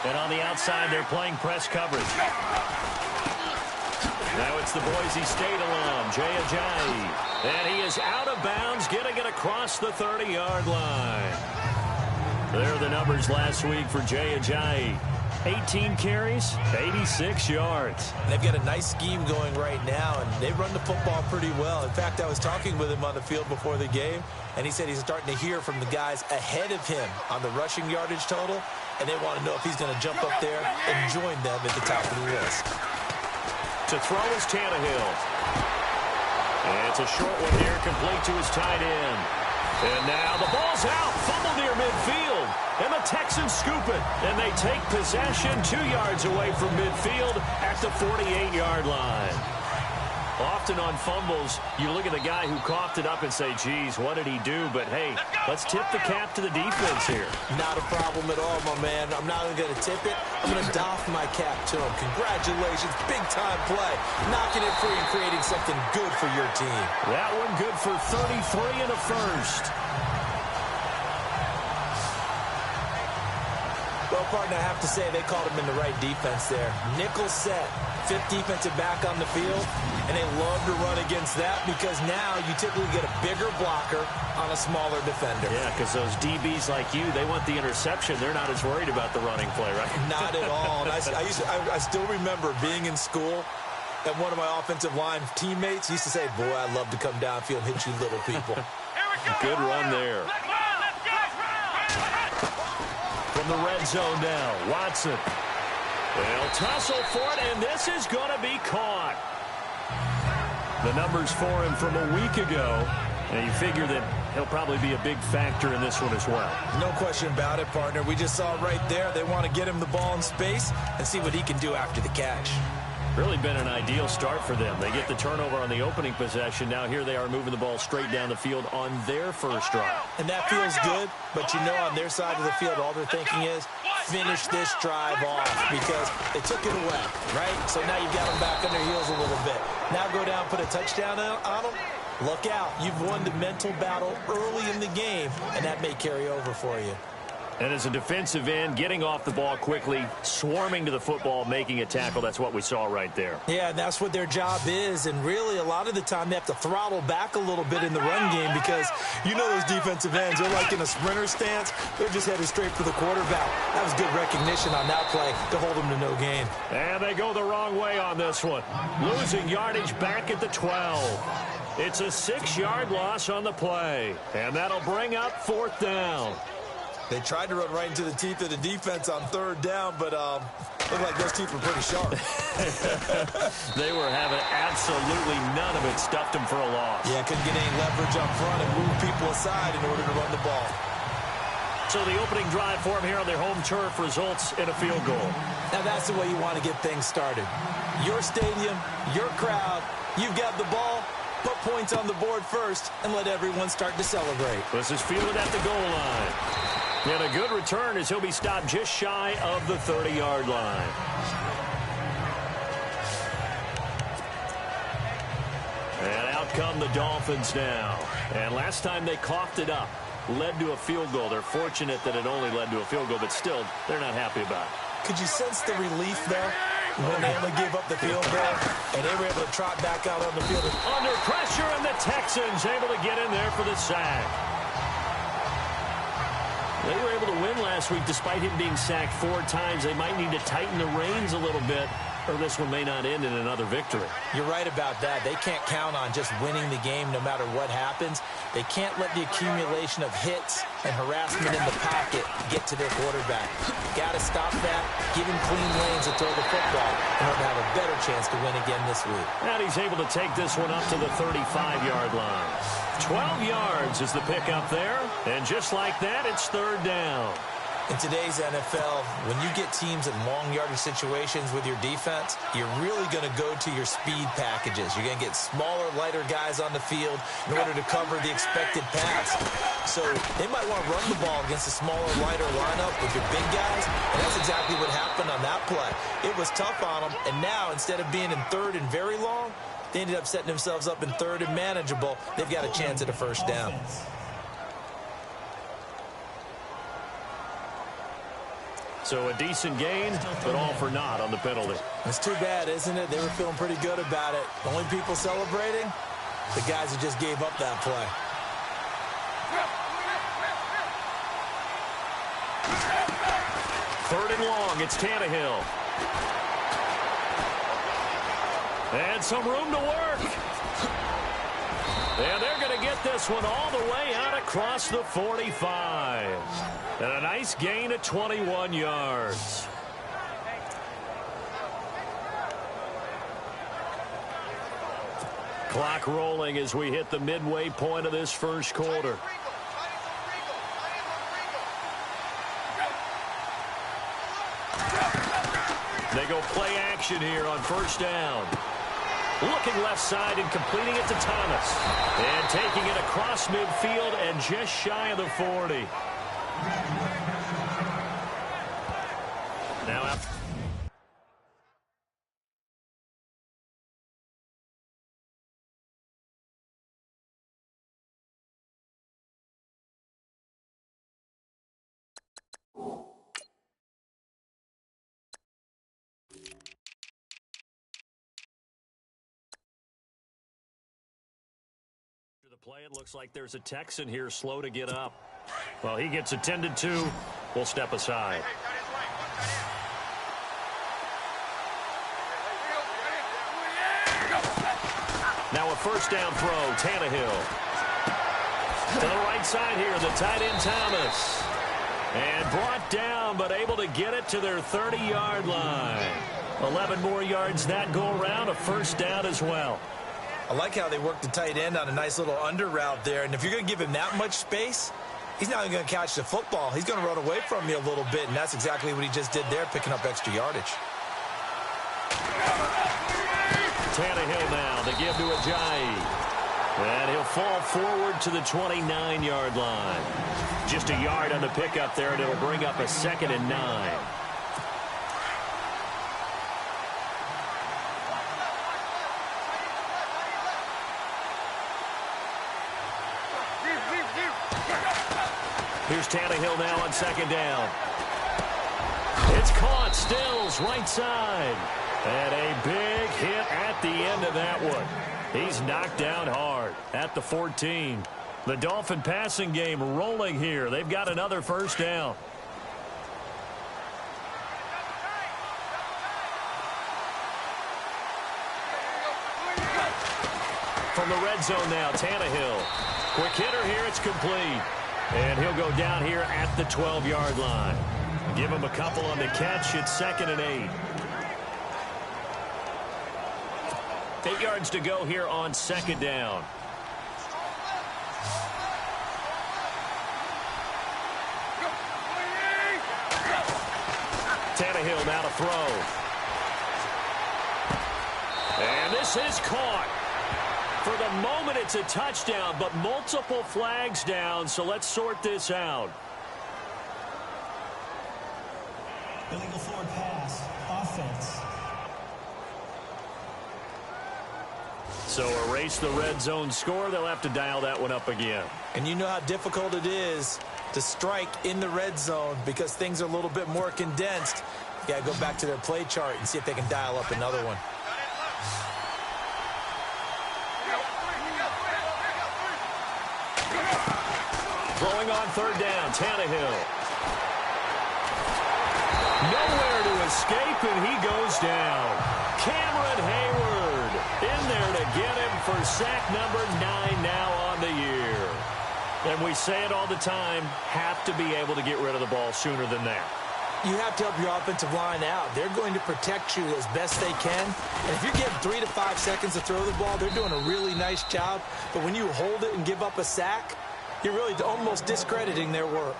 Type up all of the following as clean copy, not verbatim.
And on the outside, they're playing press coverage. Now it's the Boise State alum, Jay Ajayi. And he is out of bounds, getting it across the 30-yard line. There are the numbers last week for Jay Ajayi. 18 carries, 86 yards. They've got a nice scheme going right now, and they run the football pretty well. In fact, I was talking with him on the field before the game, and he said he's starting to hear from the guys ahead of him on the rushing yardage total, and they want to know if he's going to jump up there and join them at the top of the list. To throw is Tannehill. And it's a short one here, complete to his tight end. And now the ball's out, fumble near midfield. And the Texans scoop it. And they take possession 2 yards away from midfield at the 48-yard line. Often on fumbles, you look at the guy who coughed it up and say, geez, what did he do? But, hey, let's tip the cap to the defense here. Not a problem at all, my man. I'm not even going to tip it. I'm going to doff my cap to him. Congratulations. Big-time play. Knocking it free and creating something good for your team. That one good for 33 and a first. Well, partner, I have to say they called him in the right defense there. Nickel set, fifth defensive back on the field, and they love to run against that because now you typically get a bigger blocker on a smaller defender. Yeah, because those DBs like you, they want the interception. They're not as worried about the running play, right? Not at all. And I still remember being in school, and one of my offensive line teammates used to say, boy, I love to come downfield and hit you little people. Good run there. From the red zone now, Watson. They'll tussle for it, and this is going to be caught. The numbers for him from a week ago, and you figure that he'll probably be a big factor in this one as well. No question about it, partner. We just saw right there they want to get him the ball in space and see what he can do after the catch. Really been an ideal start for them. They get the turnover on the opening possession. Now here they are moving the ball straight down the field on their first drive. And that feels good, but you know on their side of the field, all they're thinking is finish this drive off because they took it away, right? So now you've got them back on their heels a little bit. Now go down, put a touchdown on them. Look out. You've won the mental battle early in the game, and that may carry over for you. And as a defensive end, getting off the ball quickly, swarming to the football, making a tackle, that's what we saw right there. Yeah, and that's what their job is. And really, a lot of the time, they have to throttle back a little bit in the run game because you know those defensive ends, they're like in a sprinter stance. They're just headed straight for the quarterback. That was good recognition on that play to hold them to no gain. And they go the wrong way on this one. Losing yardage back at the 12. It's a 6-yard loss on the play. And that'll bring up fourth down. They tried to run right into the teeth of the defense on third down, but looked like those teeth were pretty sharp. They were having absolutely none of it. Stuffed them for a loss. Yeah, couldn't get any leverage up front and move people aside in order to run the ball. So the opening drive for them here on their home turf results in a field goal. Now that's the way you want to get things started. Your stadium, your crowd, you've got the ball. Put points on the board first and let everyone start to celebrate. This is fielded at the goal line. And a good return as he'll be stopped just shy of the 30-yard line. And out come the Dolphins now. And last time they coughed it up, led to a field goal. They're fortunate that it only led to a field goal, but still, they're not happy about it. Could you sense the relief, though? When they only gave up the field goal, and they were able to trot back out on the field. Under pressure, and the Texans able to get in there for the sack. They were able to win last week despite him being sacked 4 times. They might need to tighten the reins a little bit, or this one may not end in another victory. You're right about that. They can't count on just winning the game no matter what happens. They can't let the accumulation of hits and harassment in the pocket get to their quarterback. Got to stop that, give him clean lanes to throw the football, and he'll have a better chance to win again this week. And he's able to take this one up to the 35-yard line. 12 yards is the pickup there, and just like that, it's third down. In today's NFL, when you get teams in long yardage situations with your defense, you're really going to go to your speed packages. You're going to get smaller, lighter guys on the field in order to cover the expected pass. So they might want to run the ball against a smaller, lighter lineup with your big guys, and that's exactly what happened on that play. It was tough on them, and now instead of being in third and very long, they ended up setting themselves up in third and manageable. They've got a chance at a first down. So a decent gain, but all for naught on the penalty. It's too bad, isn't it? They were feeling pretty good about it. The only people celebrating, the guys who just gave up that play. Third and long, it's Tannehill. And some room to work. And they're going to get this one all the way out across the 45. And a nice gain of 21 yards. Clock rolling as we hit the midway point of this first quarter. They go play action here on first down. Looking left side and completing it to Thomas. And taking it across midfield and just shy of the 40. Now after the play, it looks like there's a Texan here slow to get up. Well, he gets attended to. We'll step aside. Now a first down throw, Tannehill. To the right side here, the tight end Thomas. And brought down, but able to get it to their 30-yard line. 11 more yards that go around, a first down as well. I like how they work the tight end on a nice little under route there. And if you're going to give him that much space, he's not going to catch the football. He's going to run away from you a little bit, and that's exactly what he just did there, picking up extra yardage. Tannehill now, the give to Ajayi. And he'll fall forward to the 29-yard line. Just a yard on the pickup there, and it'll bring up a 2nd and 9. Here's Tannehill now on 2nd down. It's caught. Stills right side. And a big hit at the end of that one. He's knocked down hard at the 14. The Dolphin passing game rolling here. They've got another first down. From the red zone now, Tannehill. Quick hitter here, it's complete. And he'll go down here at the 12-yard line. Give him a couple on the catch. It's 2nd and 8. 8 yards to go here on 2nd down. Tannehill now to throw. And this is caught. For the moment, it's a touchdown, but multiple flags down, so let's sort this out. Illegal forward pass, offense. So erase the red zone score. They'll have to dial that one up again. And you know how difficult it is to strike in the red zone because things are a little bit more condensed. You got to go back to their play chart and see if they can dial up another one. Throwing on 3rd down, Tannehill. Nowhere to escape, and he goes down. Cameron Hayward in there to get him for sack number 9 now on the year. And we say it all the time, have to be able to get rid of the ball sooner than that. You have to help your offensive line out. They're going to protect you as best they can. And if you're getting 3 to 5 seconds to throw the ball, they're doing a really nice job. But when you hold it and give up a sack, you're really almost discrediting their work.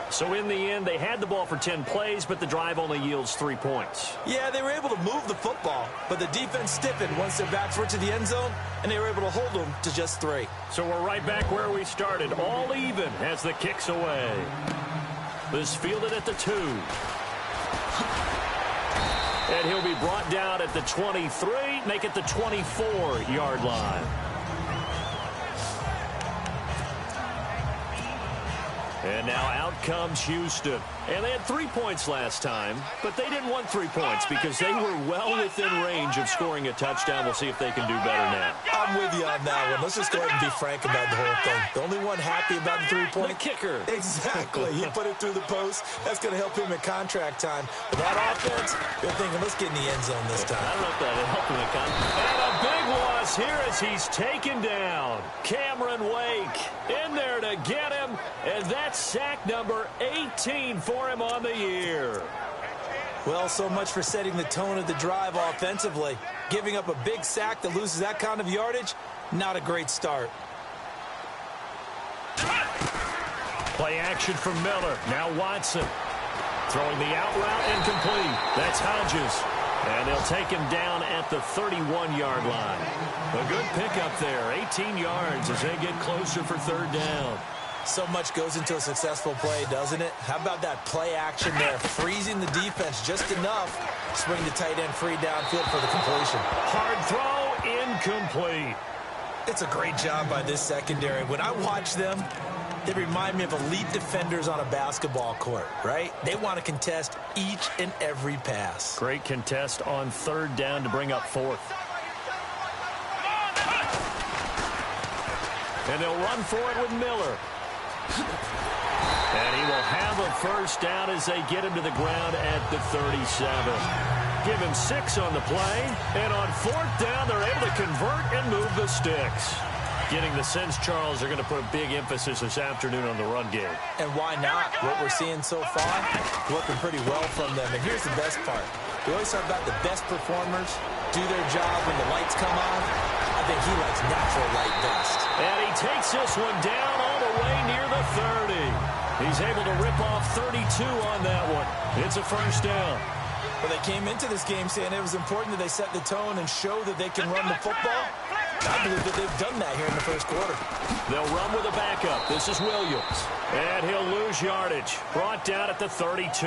So in the end, they had the ball for 10 plays, but the drive only yields 3 points. Yeah, they were able to move the football, but the defense stiffened once their backs were to the end zone, and they were able to hold them to just 3. So we're right back where we started, all even as the kick's away. This fielded at the 2. And he'll be brought down at the 23, make it the 24-yard line. And now out comes Houston. And they had 3 points last time, but they didn't want 3 points because they were well within range of scoring a touchdown. We'll see if they can do better now. I'm with you on that one. Let's just go ahead and be frank about the whole thing. The only one happy about the 3-point? The kicker. Exactly. He put it through the post. That's going to help him in contract time. But that offense, they're thinking, let's get in the end zone this time. I don't know if that'll help him in contract. And a big loss here as he's taken down. Cameron Wake in there to get him. And that's sack number 18 for him on the year. Well, so much for setting the tone of the drive offensively. Giving up a big sack that loses that kind of yardage, not a great start. Play action from Miller. Now Watson. Throwing the out route incomplete. That's Hodges. And they'll take him down at the 31-yard line. A good pickup there. 18 yards as they get closer for third down. So much goes into a successful play, doesn't it? How about that play action there? Freezing the defense just enough. Swing the tight end free downfield for the completion. Hard throw, incomplete. It's a great job by this secondary. When I watch them, they remind me of elite defenders on a basketball court, right? They want to contest each and every pass. Great contest on third down to bring up fourth. And they'll run for it with Miller. And he will have a first down as they get him to the ground at the 37. Give him 6 on the play. And on fourth down, they're able to convert and move the sticks. Getting the sense, Charles, they're going to put a big emphasis this afternoon on the run game. And why not? What we're seeing so far, working pretty well from them. And here's the best part. We always talk about the best performers do their job when the lights come on. I think he likes natural light best. And he takes this one down all the way near the 30. He's able to rip off 32 on that one. It's a first down. Well, they came into this game saying it was important that they set the tone and show that they can run the football. I believe that they've done that here in the first quarter. They'll run with a backup. This is Williams. And he'll lose yardage. Brought down at the 32.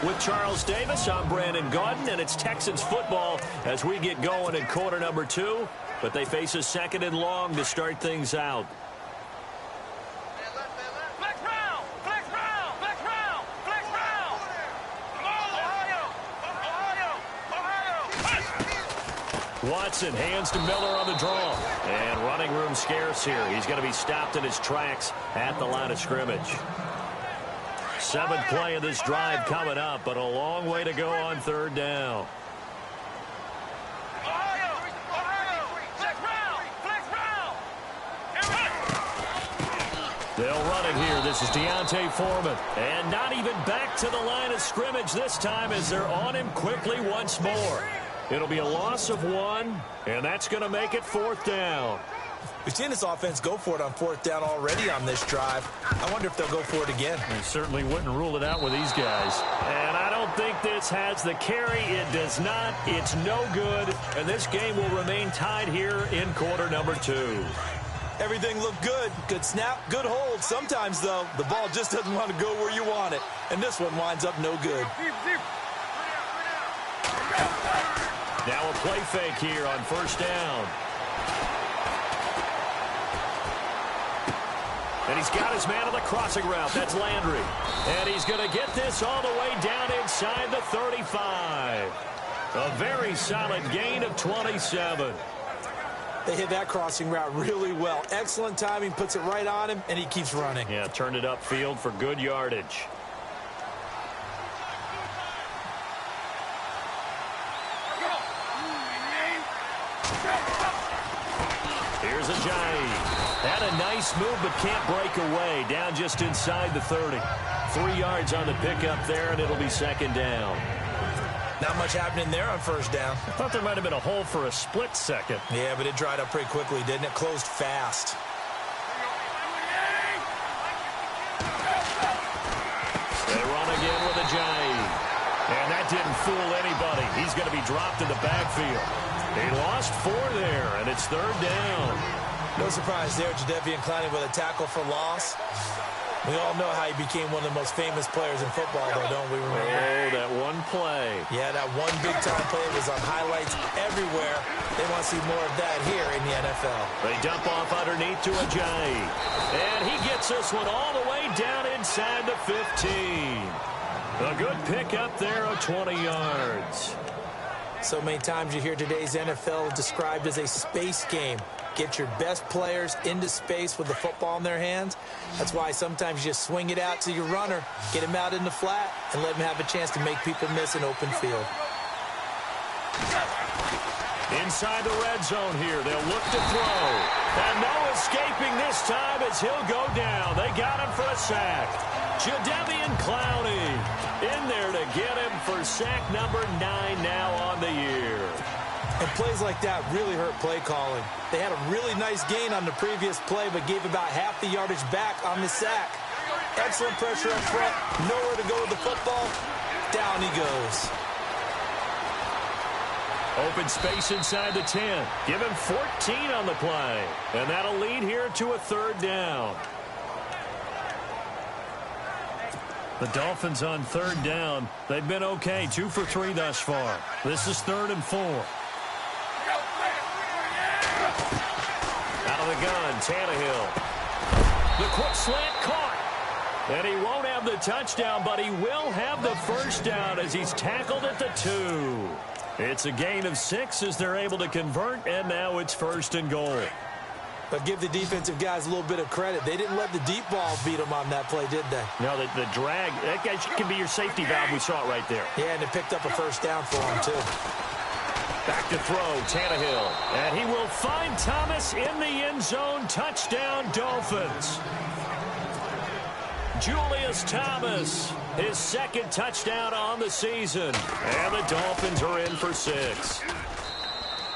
With Charles Davis, I'm Brandon Gaudin, and it's Texans football as we get going in quarter number 2. But they face a second and long to start things out. Watson hands to Miller on the draw. And running room scarce here. He's going to be stopped in his tracks at the line of scrimmage. 7th play of this drive coming up, but a long way to go on third down. They'll run it here. This is Deontay Foreman. And not even back to the line of scrimmage this time as they're on him quickly once more. It'll be a loss of 1, and that's going to make it 4th down. We've seen this offense go for it on 4th down already on this drive. I wonder if they'll go for it again. They certainly wouldn't rule it out with these guys. And I don't think this has the carry. It does not. It's no good. And this game will remain tied here in quarter number 2. Everything looked good. Good snap, good hold. Sometimes, though, the ball just doesn't want to go where you want it. And this one winds up no good. Now a play fake here on first down. And he's got his man on the crossing route. That's Landry. And he's going to get this all the way down inside the 35. A very solid gain of 27. They hit that crossing route really well. Excellent timing, puts it right on him, and he keeps running. Yeah, turned it upfield for good yardage. Here's Ajayi. Had a nice move, but can't break away. Down just inside the 30. 3 yards on the pickup there, and it'll be second down. Not much happening there on first down. I thought there might have been a hole for a split second. Yeah, but it dried up pretty quickly, didn't it? Closed fast. They run again with Ajayi. And that didn't fool anybody. He's going to be dropped in the backfield. He lost 4 there, and it's third down. No surprise there, Jadeveon Clowney with a tackle for loss. We all know how he became one of the most famous players in football, though, don't we remember? Oh, that one play. Yeah, that one big-time play was on highlights everywhere. They want to see more of that here in the NFL. They dump off underneath to Ajayi. And he gets this one all the way down inside the 15. A good pick up there of 20 yards. So many times you hear today's NFL described as a space game. Get your best players into space with the football in their hands. That's why sometimes you just swing it out to your runner, get him out in the flat, and let him have a chance to make people miss an open field. Inside the red zone here, they'll look to throw. And no escaping this time as he'll go down. They got him for a sack. Jadeveon Clowney in there to get him for sack number 9 now on the year. And plays like that really hurt play calling. They had a really nice gain on the previous play, but gave about half the yardage back on the sack. Excellent pressure up front. Nowhere to go with the football. Down he goes. Open space inside the 10. Give him 14 on the play. And that'll lead here to a 3rd down. The Dolphins on 3rd down. They've been okay. 2 for 3 thus far. This is 3rd and 4. Out of the gun, Tannehill. The quick slant caught. And he won't have the touchdown, but he will have the 1st down as he's tackled at the 2. It's a gain of 6 as they're able to convert, and now it's 1st and goal. But give the defensive guys a little bit of credit. They didn't let the deep ball beat them on that play, did they? No, the drag, that guy can be your safety valve. We saw it right there. Yeah, and it picked up a 1st down for him, too. Back to throw, Tannehill. And he will find Thomas in the end zone. Touchdown, Dolphins. Julius Thomas, his 2nd touchdown on the season. And the Dolphins are in for 6.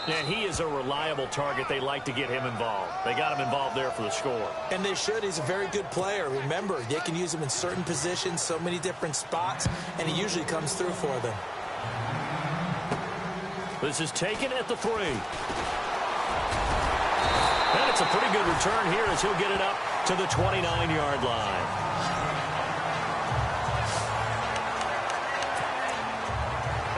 And he is a reliable target. They like to get him involved. They got him involved there for the score. And they should. He's a very good player. Remember, they can use him in certain positions, so many different spots, and he usually comes through for them. This is taken at the 3. And it's a pretty good return here as he'll get it up to the 29-yard line.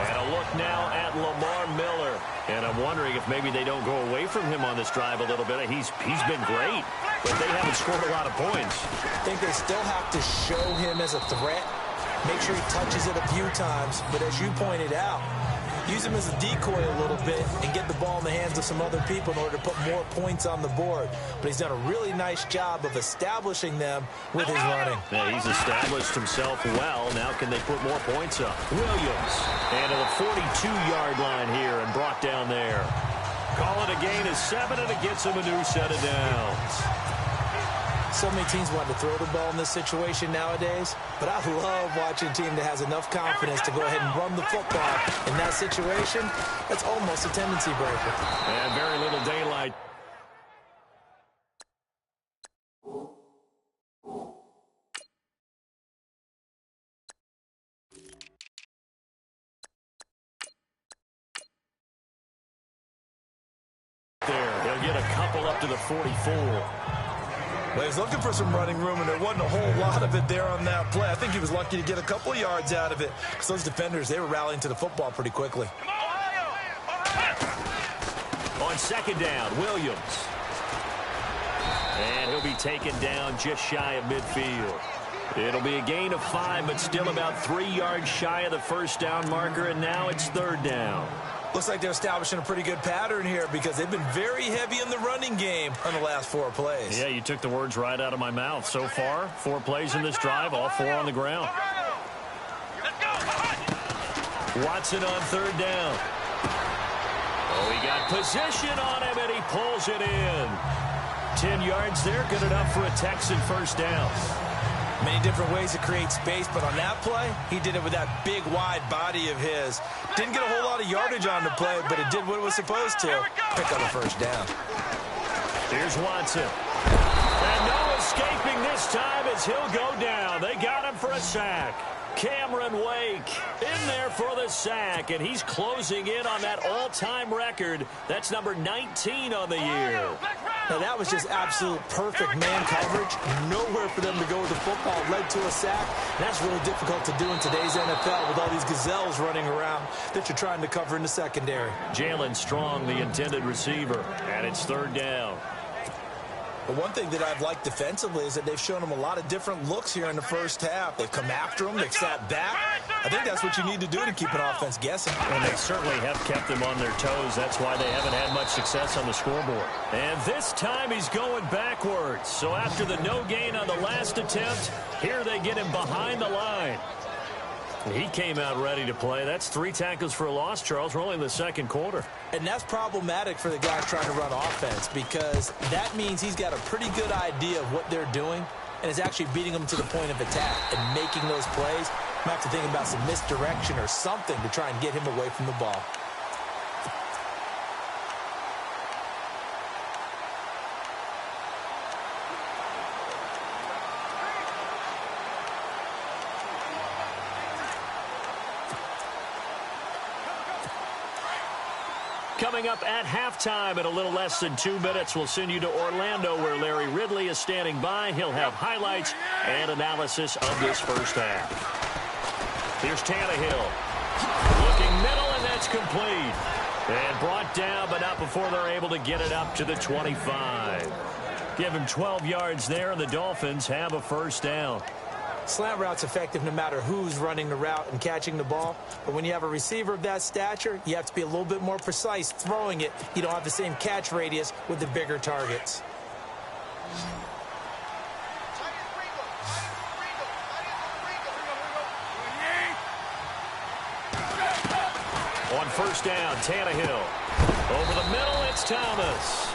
And a look now at Lamar Miller. And I'm wondering if maybe they don't go away from him on this drive a little bit. He's been great, but they haven't scored a lot of points. I think they still have to show him as a threat. Make sure he touches it a few times. But as you pointed out, use him as a decoy a little bit and get the ball in the hands of some other people in order to put more points on the board. But he's done a really nice job of establishing them with his running. Yeah, he's established himself well. Now can they put more points up? Williams. And to the 42-yard line here and brought down there. Call it a gain of 7, and it gets him a new set of downs. So many teams want to throw the ball in this situation nowadays, but I love watching a team that has enough confidence to go ahead and run the football in that situation. That's almost a tendency breaker. And very little daylight. There, they'll get a couple up to the 44. Well, he was looking for some running room, and there wasn't a whole lot of it there on that play. I think he was lucky to get a couple of yards out of it because those defenders, they were rallying to the football pretty quickly. On 2nd down, Williams. And he'll be taken down just shy of midfield. It'll be a gain of 5, but still about 3 yards shy of the 1st down marker, and now it's 3rd down. Looks like they're establishing a pretty good pattern here because they've been very heavy in the running game on the last 4 plays. Yeah, you took the words right out of my mouth. So far, 4 plays in this drive, all 4 on the ground. Watson on 3rd down. Oh, he got position on him, and he pulls it in. 10 yards there, good enough for a Texan 1st down. Many different ways to create space, but on that play, he did it with that big, wide body of his. Didn't get a whole lot of yardage on the play, but it did what it was supposed to. Pick up a 1st down. Here's Watson. And no escaping this time as he'll go down. They got him for a sack. Cameron Wake in there for the sack, and he's closing in on that all-time record. That's number 19 on the year. Now, that was just absolute perfect man coverage. Nowhere for them to go with the football. Led to a sack. And that's really difficult to do in today's NFL with all these gazelles running around that you're trying to cover in the secondary. Jalen Strong, the intended receiver, and it's third down. But one thing that I've liked defensively is that they've shown them a lot of different looks here in the first half. They've come after them. They've sat back. I think that's what you need to do to keep an offense guessing. And they certainly have kept them on their toes. That's why they haven't had much success on the scoreboard. And this time he's going backwards. So after the no gain on the last attempt, here they get him behind the line. He came out ready to play. That's 3 tackles for a loss, Charles. We're only in the second quarter. And that's problematic for the guys trying to run offense because that means he's got a pretty good idea of what they're doing and is actually beating them to the point of attack and making those plays. Might have to think about some misdirection or something to try and get him away from the ball. Coming up at halftime in a little less than 2 minutes, we'll send you to Orlando where Larry Ridley is standing by. He'll have highlights and analysis of this first half. Here's Tannehill. Looking middle, and that's complete. And brought down, but not before they're able to get it up to the 25. Give him 12 yards there, and the Dolphins have a first down. Slant route's effective no matter who's running the route and catching the ball. But when you have a receiver of that stature, you have to be a little bit more precise throwing it. You don't have the same catch radius with the bigger targets. On first down, Tannehill. Over the middle, it's Thomas.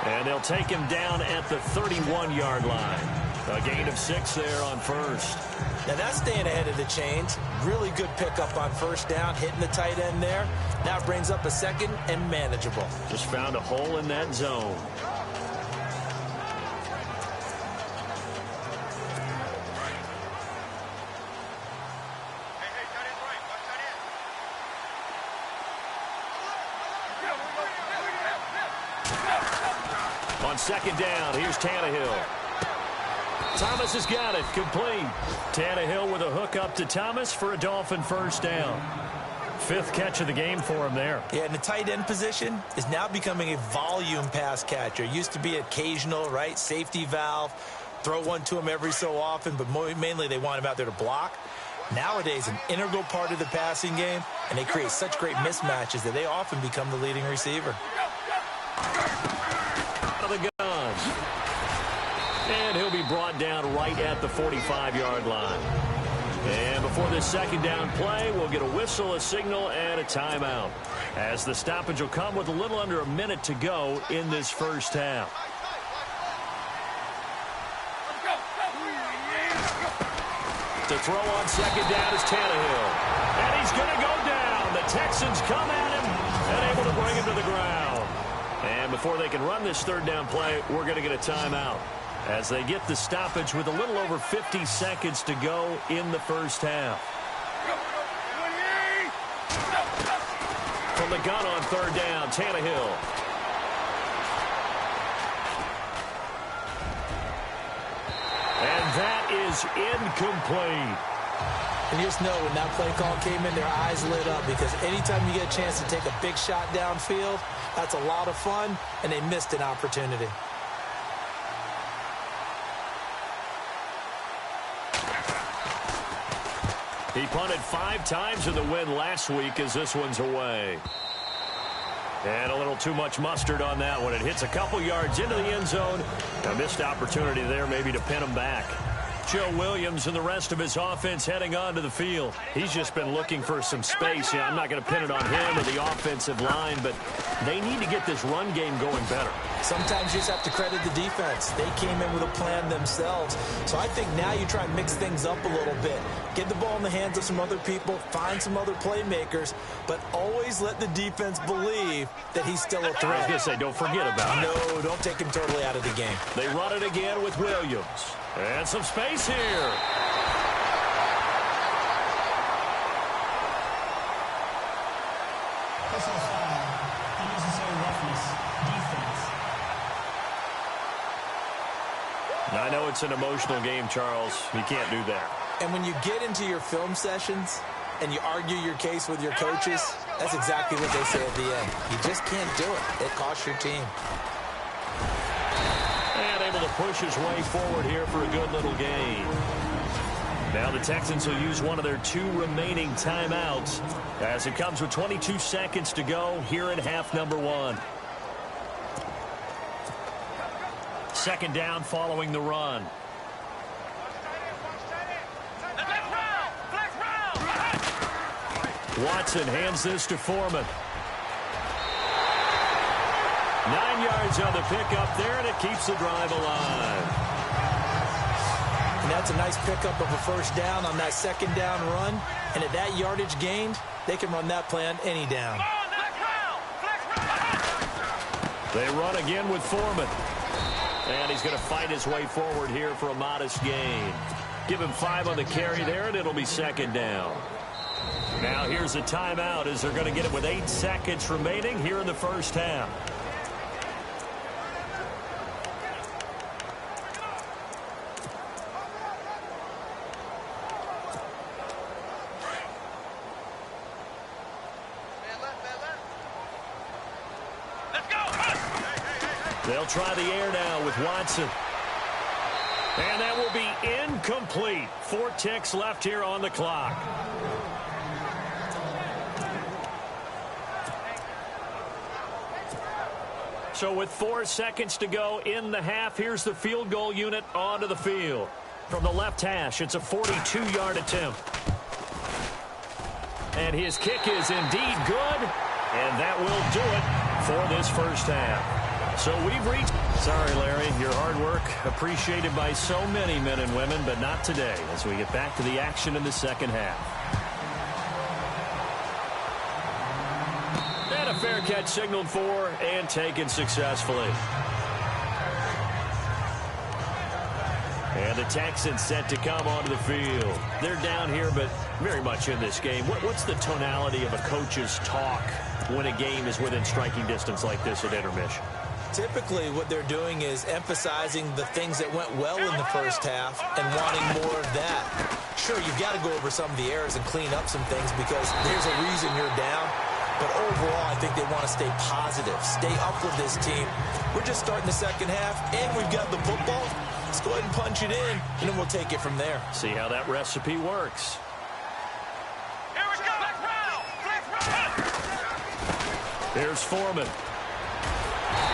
And they'll take him down at the 31-yard line. A gain of 6 there on first. Now that's staying ahead of the chains. Really good pickup on first down, hitting the tight end there. Now brings up a second and manageable. Just found a hole in that zone. On second down, here's Tannehill. Thomas has got it, complete. Tannehill with a hook up to Thomas for a Dolphin first down. 5th catch of the game for him there. Yeah, and the tight end position is now becoming a volume pass catcher. Used to be occasional, right? Safety valve. Throw one to him every so often, but mainly they want him out there to block. Nowadays, an integral part of the passing game, and they create such great mismatches that they often become the leading receiver. Out of the gun. And he'll be brought down right at the 45-yard line. And before this second down play, we'll get a whistle, a signal, and a timeout, as the stoppage will come with a little under a minute to go in this first half. To throw on second down is Tannehill. And he's going to go down. The Texans come at him and able to bring him to the ground. And before they can run this third down play, we're going to get a timeout, as they get the stoppage with a little over 50 seconds to go in the first half. From the gun on third down, Tannehill. And that is incomplete. And you just know when that play call came in, their eyes lit up, because anytime you get a chance to take a big shot downfield, that's a lot of fun, and they missed an opportunity. He punted 5 times in the win last week as this one's away. And a little too much mustard on that one. It hits a couple yards into the end zone. A missed opportunity there maybe to pin him back. Joe Williams and the rest of his offense heading onto the field. He's just been looking for some space. Yeah, I'm not going to pin it on him or the offensive line, but they need to get this run game going better. Sometimes you just have to credit the defense. They came in with a plan themselves. So I think now you try and mix things up a little bit. Get the ball in the hands of some other people, find some other playmakers, but always let the defense believe that he's still a threat. I was going to say, don't forget about it. No, don't take him totally out of the game. They run it again with Williams. And some space here. Personal foul, unnecessary roughness, defense. I know it's an emotional game, Charles. You can't do that. And when you get into your film sessions and you argue your case with your coaches, that's exactly what they say at the end. You just can't do it. It costs your team. And able to push his way forward here for a good little gain. Now the Texans will use one of their 2 remaining timeouts as it comes with 22 seconds to go here in half number 1. Second down following the run. Watson hands this to Foreman. 9 yards on the pickup there, and it keeps the drive alive. And that's a nice pickup of a first down on that second down run. And at that yardage gained, they can run that play on any down. They run again with Foreman. And he's going to fight his way forward here for a modest gain. Give him 5 on the carry there, and it'll be second down. Now here's a timeout as they're going to get it with 8 seconds remaining here in the first half. They'll try the air now with Watson. And that will be incomplete. 4 ticks left here on the clock. So with 4 seconds to go in the half, here's the field goal unit onto the field. From the left hash, it's a 42-yard attempt. And his kick is indeed good. And that will do it for this first half. So we've reached... Sorry, Larry, your hard work appreciated by so many men and women, but not today as we get back to the action in the second half. And a fair catch signaled for and taken successfully. And the Texans set to come onto the field. They're down here, but very much in this game. What's the tonality of a coach's talk when a game is within striking distance like this at intermission? Typically, what they're doing is emphasizing the things that went well in the first half and wanting more of that. Sure, you've got to go over some of the errors and clean up some things because there's a reason you're down. But overall, I think they want to stay positive, stay up with this team. We're just starting the second half, and we've got the football. Let's go ahead and punch it in, and then we'll take it from there. See how that recipe works. Here we go. Here's Foreman.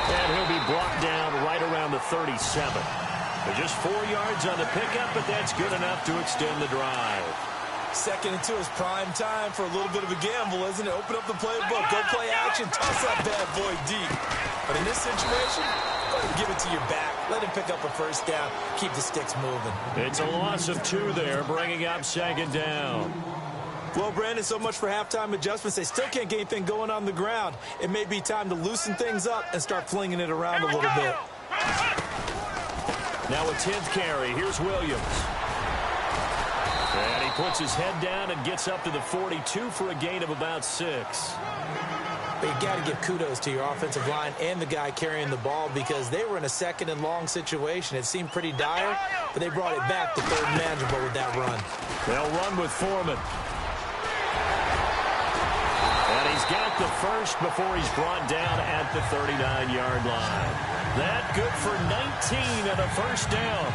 And he'll be brought down right around the 37. But just 4 yards on the pickup, but that's good enough to extend the drive. 2nd and 2 is prime time for a little bit of a gamble, isn't it? Open up the playbook, go play action, toss that bad boy deep. But in this situation, go ahead and give it to your back. Let him pick up a first down, keep the sticks moving. It's a loss of 2 there, bringing up second down. Well, Brandon, so much for halftime adjustments. They still can't get anything going on the ground. It may be time to loosen things up and start flinging it around a little bit. Now a 10th carry. Here's Williams. And he puts his head down and gets up to the 42 for a gain of about 6. But you got to give kudos to your offensive line and the guy carrying the ball because they were in a 2nd and long situation. It seemed pretty dire, but they brought it back to 3rd and manageable with that run. They'll run with Foreman. And he's got the first before he's brought down at the 39-yard line. That good for 19 and a first down.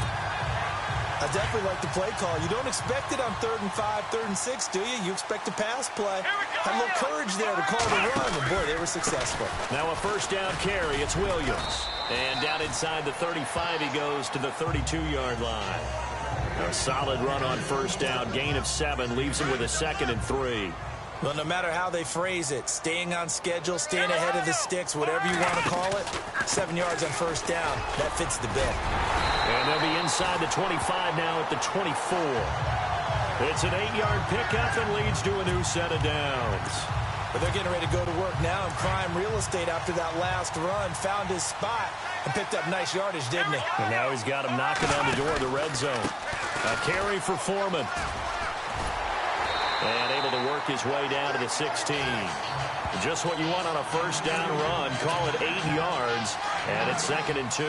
I definitely like the play call. You don't expect it on 3rd and 5, 3rd and 6, do you? You expect a pass play. Had a little courage there to call the run, and boy, they were successful. Now a first down carry. It's Williams. And down inside the 35, he goes to the 32-yard line. A solid run on first down. Gain of 7 leaves him with a 2nd and 3. Well, no matter how they phrase it, staying on schedule, staying ahead of the sticks, whatever you want to call it, 7 yards on first down, that fits the bill. And they'll be inside the 25 now at the 24. It's an 8-yard pickup and leads to a new set of downs. But they're getting ready to go to work now in prime real estate after that last run. Found his spot and picked up nice yardage, didn't he? And now he's got him knocking on the door of the red zone. A carry for Foreman. And able to work his way down to the 16. Just what you want on a first down run. Call it 8 yards. And it's 2nd and 2.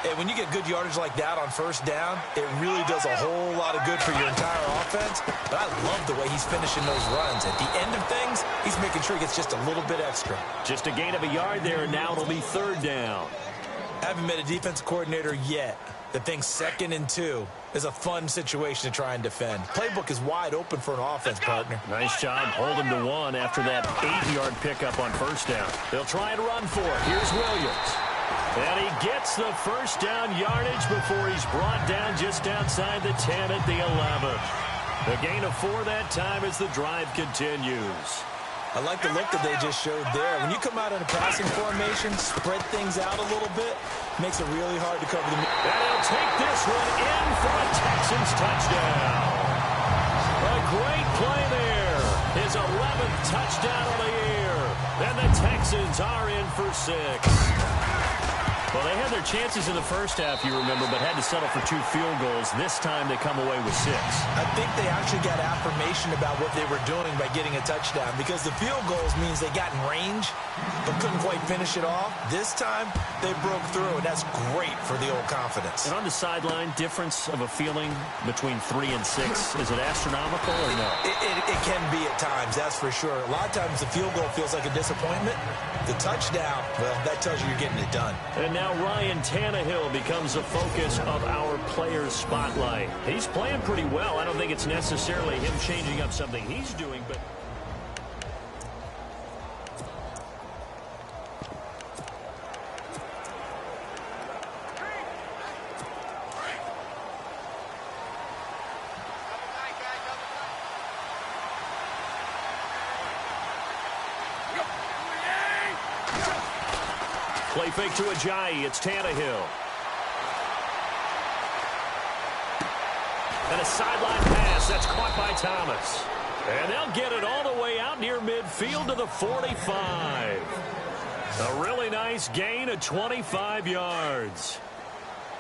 And when you get good yardage like that on first down, it really does a whole lot of good for your entire offense. But I love the way he's finishing those runs. At the end of things, he's making sure he gets just a little bit extra. Just a gain of a yard there, and now it'll be third down. I haven't met a defensive coordinator yet that thinks 2nd and 2 is a fun situation to try and defend. Playbook is wide open for an offense, partner. Nice job holding to 1 after that 8-yard pickup on first down. They'll try and run for it. Here's Williams. And he gets the first down yardage before he's brought down just outside the 10 at the 11th. The gain of 4 that time as the drive continues. I like the look that they just showed there. When you come out in a passing formation, spread things out a little bit, makes it really hard to cover the... And he'll take this one in for a Texans touchdown. A great play there. His 11th touchdown of the year. And the Texans are in for 6. Well, they had their chances in the first half, you remember, but had to settle for 2 field goals. This time they come away with 6. I think they actually got affirmation about what they were doing by getting a touchdown, because the field goals means they got in range but couldn't quite finish it off. This time they broke through, and that's great for the old confidence. And on the sideline, difference of a feeling between 3 and 6, is it astronomical or no? It can be at times, that's for sure. A lot of times the field goal feels like a disappointment. The touchdown, well, that tells you you're getting it done. And now Ryan Tannehill becomes the focus of our players' spotlight. He's playing pretty well. I don't think it's necessarily him changing up something he's doing, but... Play fake to Ajayi. It's Tannehill. And a sideline pass. That's caught by Thomas. And they'll get it all the way out near midfield to the 45. A really nice gain of 25 yards.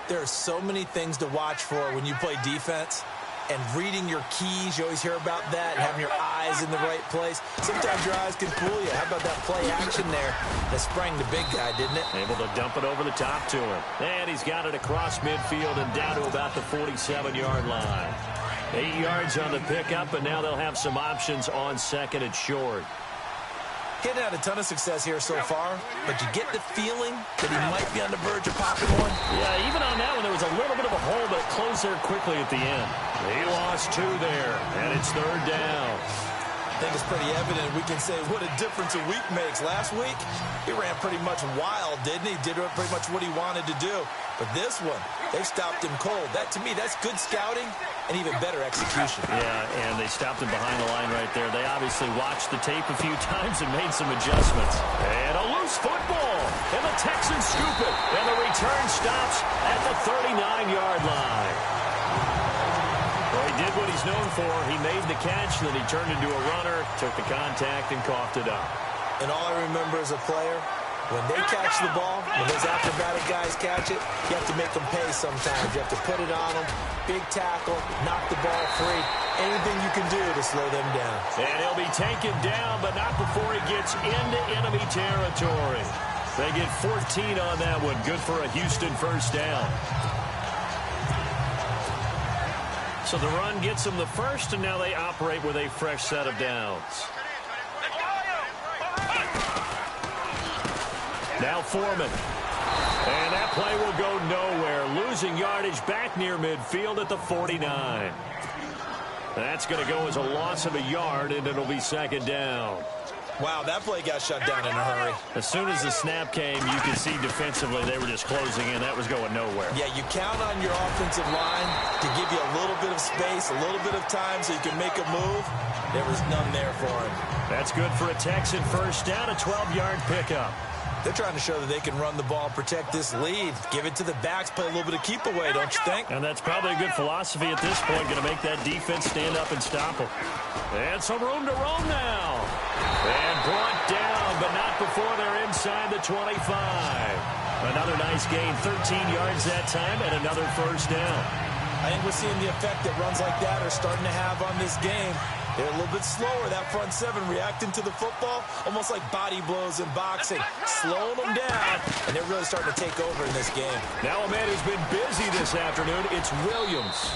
There are so many things to watch for when you play defense. And reading your keys, you always hear about that, and having your eyes in the right place. Sometimes your eyes can fool you. How about that play action there that sprang the big guy, didn't it? Able to dump it over the top to him. And he's got it across midfield and down to about the 47-yard line. 8 yards on the pickup, and now they'll have some options on 2nd and short. He hadn't had a ton of success here so far, but you get the feeling that he might be on the verge of popping one. Yeah, even on that one, there was a little bit of a hole, but it closed there quickly at the end. He lost 2 there, and it's third down. I think it's pretty evident. We can say what a difference a week makes. Last week, he ran pretty much wild, didn't he? Did pretty much what he wanted to do. But this one, they've stopped him cold. That, to me, that's good scouting and even better execution. Yeah, and they stopped him behind the line right there. They obviously watched the tape a few times and made some adjustments. And a loose football. And the Texans scoop it. And the return stops at the 39-yard line. Well, he did what he's known for. He made the catch, then he turned into a runner, took the contact, and coughed it up. And all I remember as a player, when they catch the ball, when those acrobatic guys catch it, you have to make them pay sometimes. You have to put it on them, big tackle, knock the ball free. Anything you can do to slow them down. And he'll be taken down, but not before he gets into enemy territory. They get 14 on that one. Good for a Houston first down. So the run gets them the first, and now they operate with a fresh set of downs. Now Foreman. And that play will go nowhere. Losing yardage back near midfield at the 49. That's going to go as a loss of a yard, and it'll be second down. Wow, that play got shut down in a hurry. As soon as the snap came, you could see defensively they were just closing in. That was going nowhere. Yeah, you count on your offensive line to give you a little bit of space, a little bit of time so you can make a move. There was none there for him. That's good for a Texan first down, a 12-yard pickup. They're trying to show that they can run the ball, protect this lead. Give it to the backs, play a little bit of keep away, don't you think? And that's probably a good philosophy at this point, going to make that defense stand up and stop them. And some room to roam now. And brought down, but not before they're inside the 25. Another nice gain, 13 yards that time, and another first down. I think we're seeing the effect that runs like that are starting to have on this game. They're a little bit slower, that front seven, reacting to the football, almost like body blows in boxing, slowing them down, and they're really starting to take over in this game. Now a man who's been busy this afternoon, it's Williams.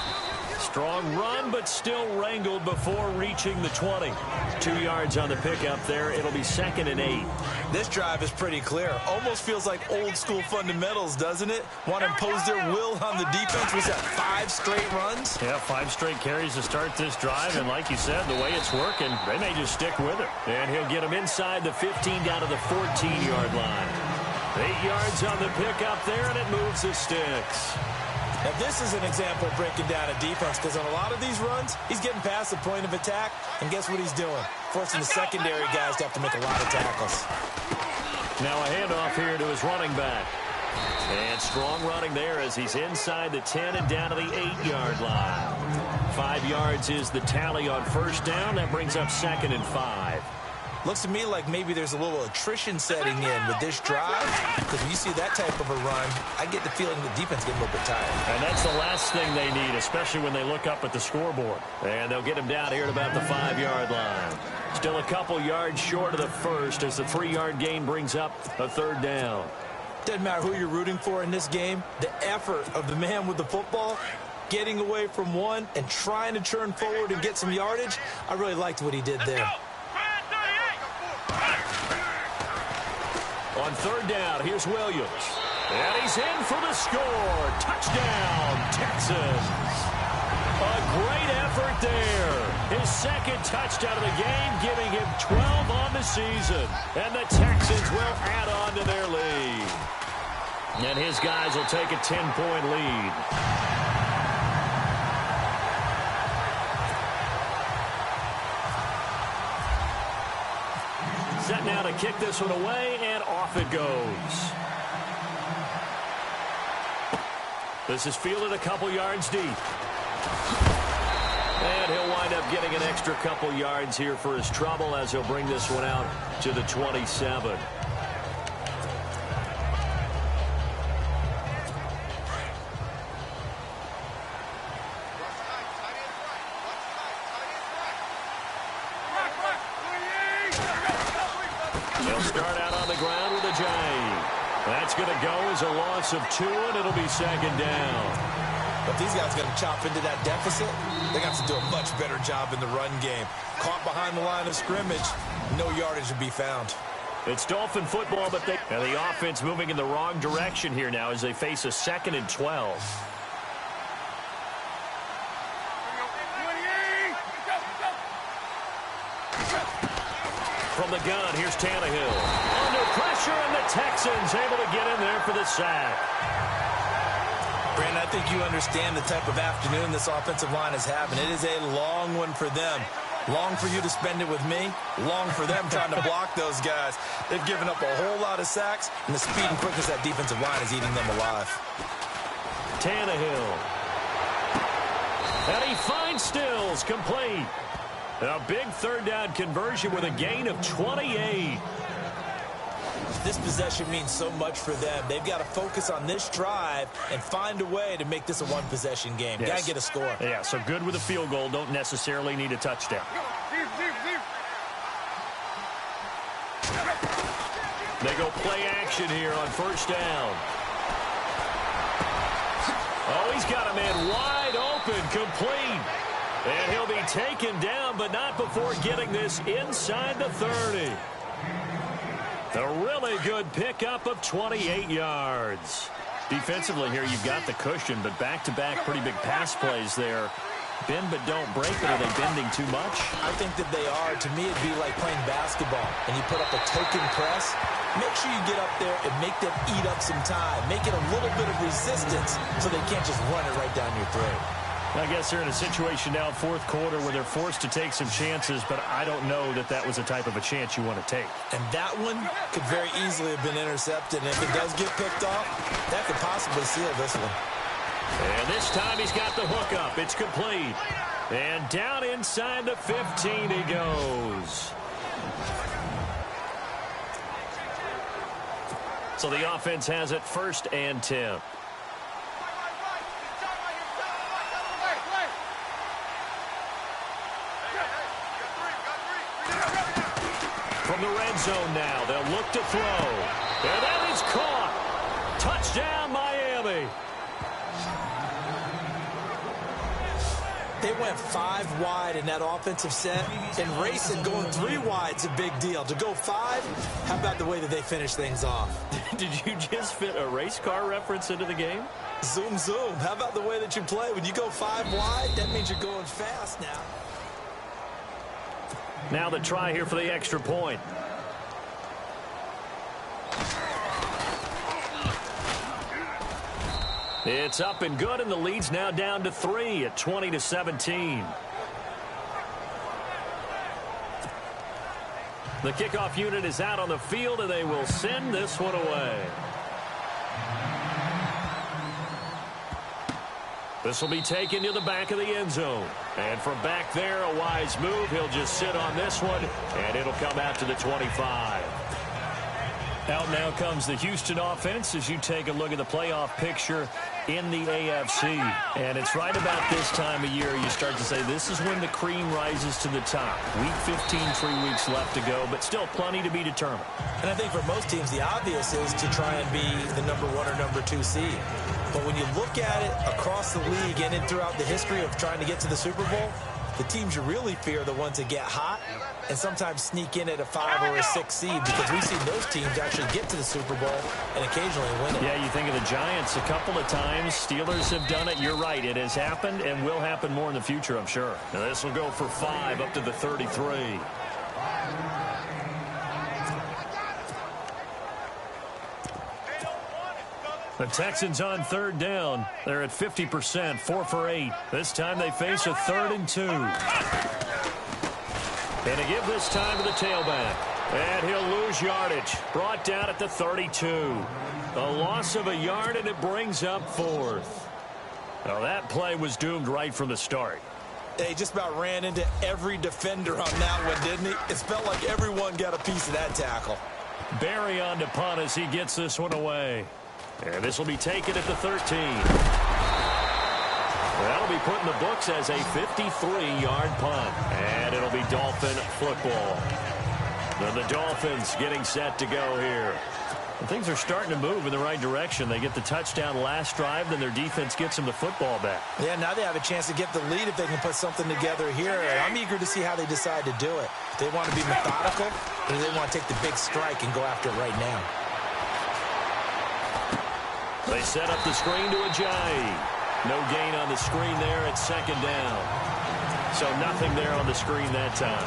Strong run, but still wrangled before reaching the 20. 2 yards on the pickup there. It'll be 2nd and 8. This drive is pretty clear. Almost feels like old school fundamentals, doesn't it? Want to impose their will on the defense. Was that 5 straight runs? Yeah, 5 straight carries to start this drive. And like you said, the way it's working, they may just stick with it. And he'll get them inside the 15 down to the 14-yard line. 8 yards on the pickup there, and it moves the sticks. Now, this is an example of breaking down a defense, because on a lot of these runs, he's getting past the point of attack, and guess what he's doing? Forcing the secondary guys to have to make a lot of tackles. Now a handoff here to his running back. And strong running there as he's inside the 10 and down to the 8-yard line. 5 yards is the tally on first down. That brings up 2nd and 5. Looks to me like maybe there's a little attrition setting in with this drive, because when you see that type of a run, I get the feeling the defense getting a little bit tired. And that's the last thing they need, especially when they look up at the scoreboard. And they'll get him down here at about the 5-yard line. Still a couple yards short of the first as the 3-yard gain brings up a 3rd down. Doesn't matter who you're rooting for in this game, the effort of the man with the football, getting away from one and trying to turn forward and get some yardage, I really liked what he did there. On 3rd down, here's Williams. And he's in for the score. Touchdown, Texans. A great effort there. His 2nd touchdown of the game, giving him 12 on the season. And the Texans will add on to their lead. And his guys will take a 10-point lead. Set now to kick this one away, and off it goes. This is fielded a couple yards deep. And he'll wind up getting an extra couple yards here for his trouble as he'll bring this one out to the 27. They'll start out on the ground with a J. That's going to go as a loss of 2, and it'll be 2nd down. But these guys are going to chop into that deficit. They got to do a much better job in the run game. Caught behind the line of scrimmage, no yardage to be found. It's Dolphin football, but the offense moving in the wrong direction here now as they face a 2nd and 12. From the gun, here's Tannehill. Under pressure, and the Texans able to get in there for the sack. Brandon, I think you understand the type of afternoon this offensive line is having. It is a long one for them. Long for you to spend it with me. Long for them trying to block those guys. They've given up a whole lot of sacks, and the speed and quickness of that defensive line is eating them alive. Tannehill. And he finds Stills, complete. A big 3rd down conversion with a gain of 28. This possession means so much for them. They've got to focus on this drive and find a way to make this a one-possession game. Yes. Got to get a score. Yeah, so good with a field goal. Don't necessarily need a touchdown. They go play action here on 1st down. Oh, he's got a man wide open, complete. And he'll be taken down, but not before getting this inside the 30. A really good pickup of 28 yards. Defensively here, you've got the cushion, but back-to-back pretty big pass plays there. Bend but don't break, but are they bending too much? I think that they are. To me, it'd be like playing basketball, and you put up a token press. Make sure you get up there and make them eat up some time. Make it a little bit of resistance so they can't just run it right down your throat. I guess they're in a situation now, 4th quarter, where they're forced to take some chances, but I don't know that that was the type of a chance you want to take. And that one could very easily have been intercepted, and if it does get picked off, that could possibly seal this one. And this time he's got the hook up. It's complete. And down inside the 15 he goes. So the offense has it 1st and 10. From the red zone now, they'll look to throw. And that is caught. Touchdown, Miami. They went 5 wide in that offensive set, and racing going 3 wide is a big deal. To go 5, how about the way that they finish things off? Did you just fit a race car reference into the game? Zoom, zoom. How about the way that you play? When you go 5 wide, that means you're going fast now. Now the try here for the extra point. It's up and good, and the lead's now down to 3 at 20-17. The kickoff unit is out on the field, and they will send this one away. This will be taken to the back of the end zone. And from back there, a wise move. He'll just sit on this one, and it'll come out to the 25. Out now comes the Houston offense as you take a look at the playoff picture in the AFC. And it's right about this time of year you start to say this is when the cream rises to the top. Week 15, 3 weeks left to go, but still plenty to be determined. And I think for most teams, the obvious is to try and be the number 1 or number 2 seed. But when you look at it across the league and throughout the history of trying to get to the Super Bowl, the teams you really fear are the ones that get hot and sometimes sneak in at a 5 or a 6 seed, because we've seen those teams actually get to the Super Bowl and occasionally win it. Yeah, you think of the Giants a couple of times. Steelers have done it. You're right. It has happened and will happen more in the future, I'm sure. Now this will go for 5 up to the 33. The Texans on 3rd down. They're at 50%, 4 for 8. This time they face a 3rd and 2. And to give this time to the tailback. And he'll lose yardage. Brought down at the 32. A loss of a yard, and it brings up 4th. Now that play was doomed right from the start. They just about ran into every defender on that one, didn't he? It felt like everyone got a piece of that tackle. Barry on to punt as he gets this one away. And this will be taken at the 13. That'll be put in the books as a 53-yard punt. And it'll be Dolphin football. And the Dolphins getting set to go here. And things are starting to move in the right direction. They get the touchdown last drive, then their defense gets them the football back. Yeah, now they have a chance to get the lead if they can put something together here. And I'm eager to see how they decide to do it. Do they want to be methodical, or do they want to take the big strike and go after it right now? They set up the screen to Ajayi. No gain on the screen there at 2nd down. So nothing there on the screen that time.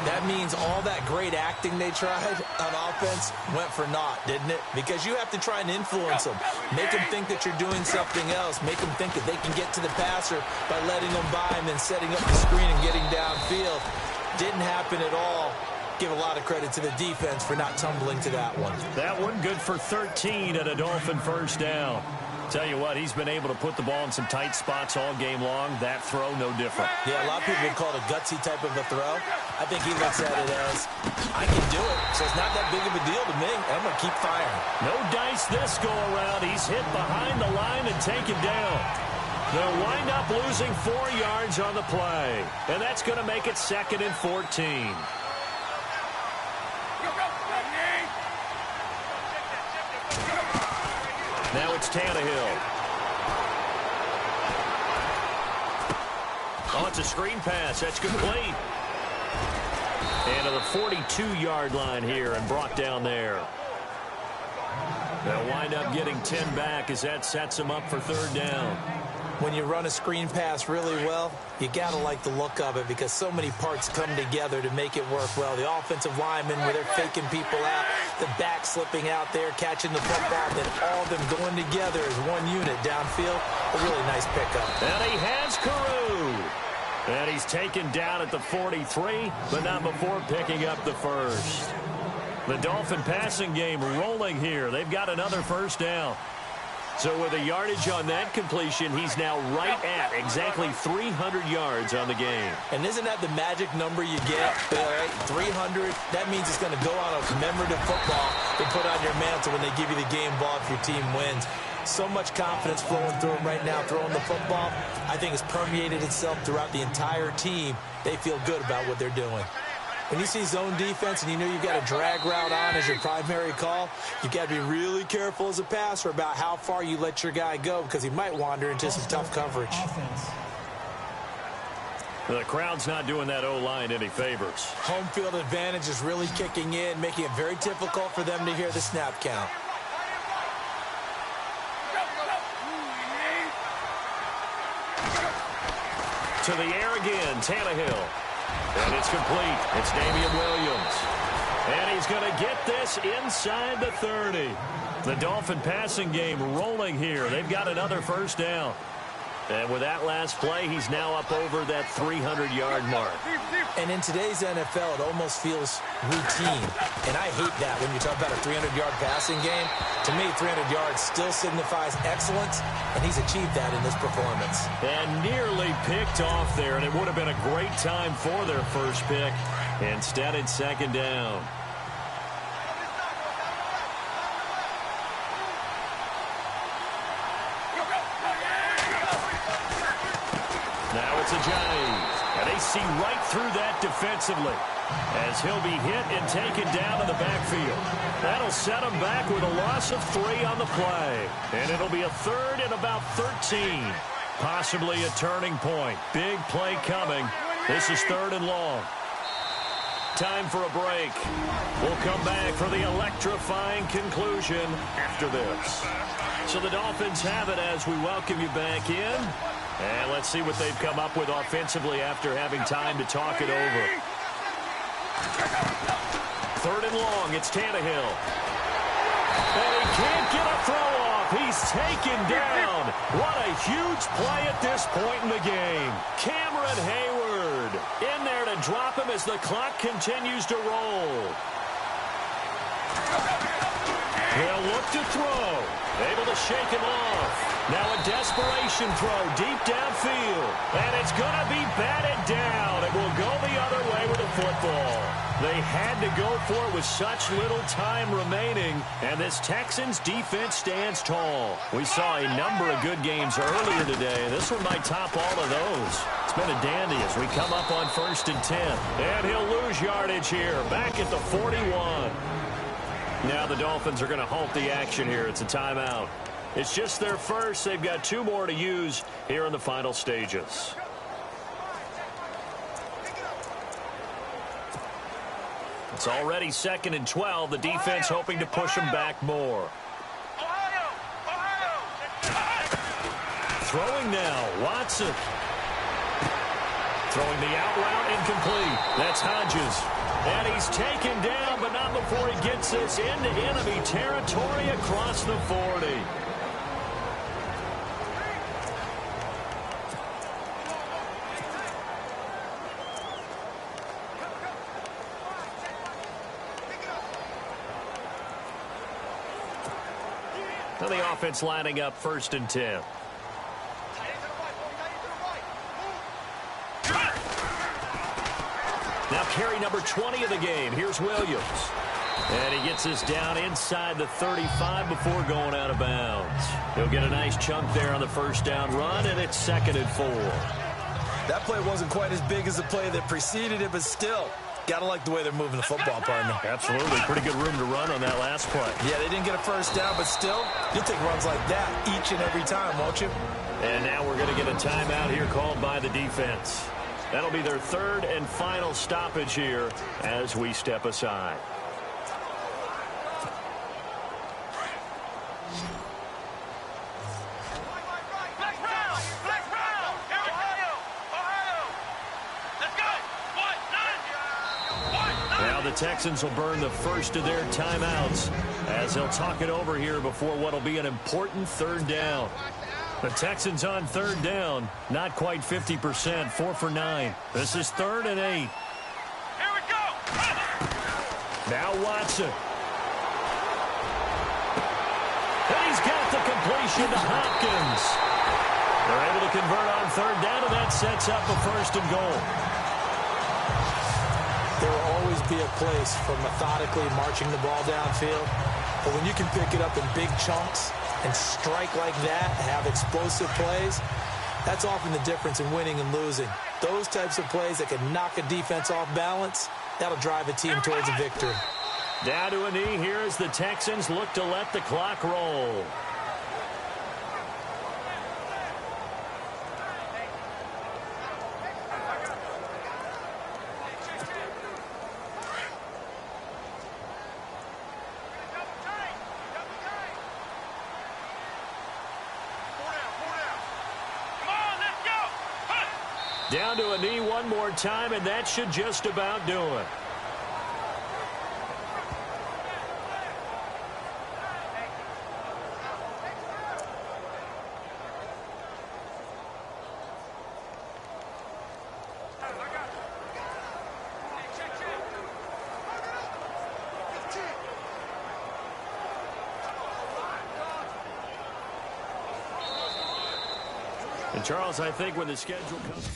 That means all that great acting they tried on offense went for naught, didn't it? Because you have to try and influence them. Make them think that you're doing something else. Make them think that they can get to the passer by letting them by and then setting up the screen and getting downfield. Didn't happen at all. Give a lot of credit to the defense for not tumbling to that one. That one good for 13 and a Dolphin 1st down. Tell you what, he's been able to put the ball in some tight spots all game long. That throw, no different. Yeah, a lot of people would call it a gutsy type of a throw. I think he looks at it as, I can do it, so it's not that big of a deal to me. I'm going to keep firing. No dice this go-around. He's hit behind the line and taken down. They'll wind up losing 4 yards on the play. And that's going to make it 2nd and 14. Now it's Tannehill. Oh, it's a screen pass. That's complete. And to the 42-yard line here and brought down there. They'll wind up getting 10 back as that sets him up for 3rd down. When you run a screen pass really well, you got to like the look of it because so many parts come together to make it work well. The offensive linemen, where they're faking people out, the back slipping out there, catching the football, then all of them going together as one unit downfield. A really nice pickup. And he has Carew. And he's taken down at the 43, but not before picking up the 1st. The Dolphin passing game rolling here. They've got another 1st down. So with a yardage on that completion, he's now right at exactly 300 yards on the game. And isn't that the magic number you get? 300, that means it's going to go on a commemorative football to put on your mantle when they give you the game ball if your team wins. So much confidence flowing through him right now, throwing the football. I think it's permeated itself throughout the entire team. They feel good about what they're doing. When you see zone defense and you know you've got a drag route on as your primary call, you've got to be really careful as a passer about how far you let your guy go because he might wander into some tough coverage. Offense. The crowd's not doing that O-line any favors. Home field advantage is really kicking in, making it very difficult for them to hear the snap count. To the air again, Tannehill. And it's complete. It's Damian Williams. And he's going to get this inside the 30. The Dolphin passing game rolling here. They've got another first down. And with that last play, he's now up over that 300-yard mark. And in today's NFL, it almost feels routine. And I hate that when you talk about a 300-yard passing game. To me, 300 yards still signifies excellence, and he's achieved that in this performance. And nearly picked off there, and it would have been a great time for their first pick. Instead, it's second down. Now it's a Giant, and they see right through that defensively as he'll be hit and taken down in the backfield. That'll set him back with a loss of 3 on the play, and it'll be a third and about 13. Possibly a turning point. Big play coming. This is third and long. Time for a break. We'll come back for the electrifying conclusion after this. So the Dolphins have it as we welcome you back in. And let's see what they've come up with offensively after having time to talk it over. Third and long, it's Tannehill. And he can't get a throw off. He's taken down. What a huge play at this point in the game. Cameron Hayward in there to drop him as the clock continues to roll. He'll look to throw. Able to shake him off. Now a desperation throw deep downfield. And it's going to be batted down. It will go the other way with the football. They had to go for it with such little time remaining. And this Texans defense stands tall. We saw a number of good games earlier today. This one might top all of those. It's been a dandy as we come up on 1st and 10. And he'll lose yardage here. Back at the 41. Now the Dolphins are going to halt the action here. It's a timeout. It's just their first. They've got 2 more to use here in the final stages. It's already 2nd and 12. The defense hoping to push them back more. Throwing now, Watson. Throwing the out route, incomplete. That's Hodges. And he's taken down, but not before he gets this into enemy territory across the 40. Now the offense lining up 1st and 10. Now carry number 20 of the game. Here's Williams. And he gets this down inside the 35 before going out of bounds. He'll get a nice chunk there on the first down run, and it's 2nd and 4. That play wasn't quite as big as the play that preceded it, but still, got to like the way they're moving the football, partner. Absolutely. Pretty good room to run on that last play. Yeah, they didn't get a first down, but still, you'll take runs like that each and every time, won't you? And now we're going to get a timeout here called by the defense. That'll be their 3rd and final stoppage here as we step aside. Now the Texans will burn the first of their timeouts as they'll talk it over here before what'll be an important 3rd down. The Texans on 3rd down, not quite 50%, 4 for 9. This is 3rd and 8. Here we go. Now Watson. And he's got the completion to Hopkins. They're able to convert on 3rd down, and that sets up a 1st and goal. There will always be a place for methodically marching the ball downfield, but when you can pick it up in big chunks and strike like that, have explosive plays, that's often the difference in winning and losing. Those types of plays that can knock a defense off balance, That'll drive a team towards a victory. Down to a knee here as the Texans look to let the clock roll. Down to a knee one more time, and that should just about do it. And Charles, I think when the schedule comes...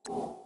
go.